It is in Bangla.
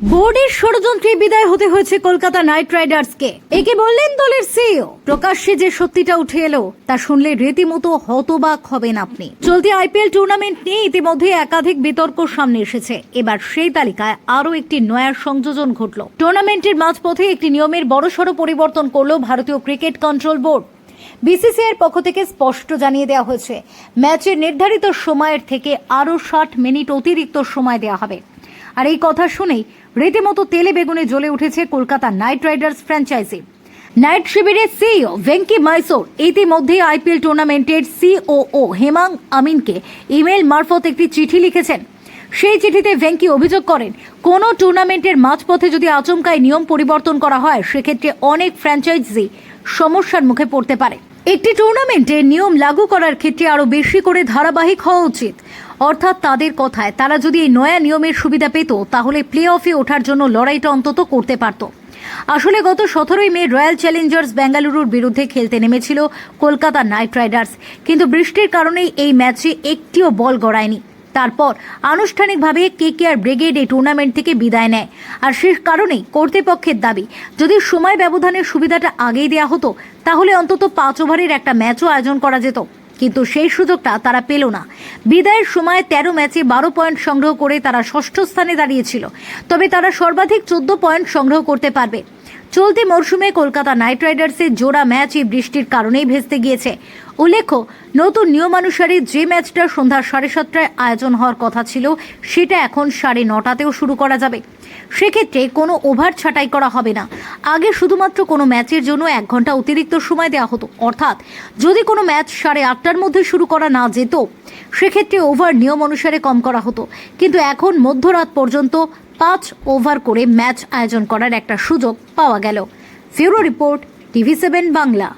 বোর্ডের ষড়যন্ত্রে বিদায় হতে হয়েছে কলকাতা নাইট রাইডার্সকে। একে বললেন দলের সিইও। প্রকাশ্যে যে সত্যিটা উঠে এলো তা শুনলে রীতিমতো হতবাক হবেন আপনি। চলতি আইপিএল টুর্নামেন্ট নিয়ে ইতিমধ্যে একাধিক বিতর্ক সামনে এসেছে। এবার সেই তালিকায় আরও একটি নয়া সংযোজন ঘটল। টুর্নামেন্টের মাঝপথে একটি নিয়মের বড়সড় পরিবর্তন করল ভারতীয় ক্রিকেট কন্ট্রোল বোর্ড। বিসিসিআইয়ের পক্ষ থেকে স্পষ্ট জানিয়ে দেওয়া হয়েছে, ম্যাচের নির্ধারিত সময়ের থেকে আরও 60 মিনিট অতিরিক্ত সময় দেওয়া হবে। আর এই কথা শুনেই রীতিমতো তেলে বেগুনে জ্বলে উঠেছে Kolkata night Riders franchise. Night শিবিরের সিইও ভেঙ্কি মাইসোর ইতিমধ্যেই আইপিএল টুর্নামেন্টের সিওও হেমাং আমিনকে ইমেল মারফত একটি চিঠি লিখেছেন। সেই চিঠিতে ভেঙ্কি অভিযোগ করেন, কোনো টুর্নামেন্টের মাঝপথে যদি আচমকাই নিয়ম পরিবর্তন করা হয়, সেক্ষেত্রে অনেক ফ্র্যাঞ্চাইজি সমস্যার মুখে পড়তে পারে। একটি টুর্নামেন্টে নিয়ম লাগু করার ক্ষেত্রে আরও বেশি করে ধারাবাহিক হওয়া উচিত। অর্থাৎ তাদের কথায়, তারা যদি এই নয়া নিয়মের সুবিধা পেত, তাহলে প্লে অফে ওঠার জন্য লড়াইটা অন্তত করতে পারত। আসলে গত 17ই মে রয়্যাল চ্যালেঞ্জার্স বেঙ্গালুরুর বিরুদ্ধে খেলতে নেমেছিল কলকাতা নাইট রাইডার্স, কিন্তু বৃষ্টির কারণেই এই ম্যাচে একটিও বল গড়ায়নি। তারপর আনুষ্ঠানিকভাবে কেকেআর ব্রিগেড এই টুর্নামেন্ট থেকে বিদায় নেয়। আর সে কারণেই কর্তৃপক্ষের দাবি, যদি সময় ব্যবধানের সুবিধাটা আগেই দেওয়া হতো, তাহলে অন্তত 5 ওভারের একটা ম্যাচও আয়োজন করা যেত। কিন্তু সেই সুযোগটা তারা পেল না। বিদায়ের সময় 13 ম্যাচে 12 পয়েন্ট সংগ্রহ করে তারা 6ষ্ঠ স্থানে দাঁড়িয়েছিল। তবে তারা সর্বাধিক 14 পয়েন্ট সংগ্রহ করতে পারবে। চলতি মরশুমে কলকাতা নাইট রাইডার্সের জোড়া ম্যাচ এই বৃষ্টির কারণেই ভেস্তে গিয়েছে। উল্লেখ্য, নতুন নিয়মানুসারে যে ম্যাচটা সন্ধ্যা 7:30টায় আয়োজন হওয়ার কথা ছিল, সেটা এখন 9:30তেও শুরু করা যাবে। সেক্ষেত্রে কোনো ওভার ছাঁটাই করা হবে না। আগে শুধুমাত্র কোনো ম্যাচের জন্য 1 ঘন্টা অতিরিক্ত সময় দেওয়া হতো। অর্থাৎ যদি কোনো ম্যাচ 8:30টার মধ্যে শুরু করা না যেত, সেক্ষেত্রে ওভার নিয়ম অনুসারে কম করা হতো। কিন্তু এখন মধ্যরাত পর্যন্ত 5 ওভার করে ম্যাচ আয়োজন করার একটা সুযোগ পাওয়া গেল। ফিউরো রিপোর্ট, TV7 বাংলা।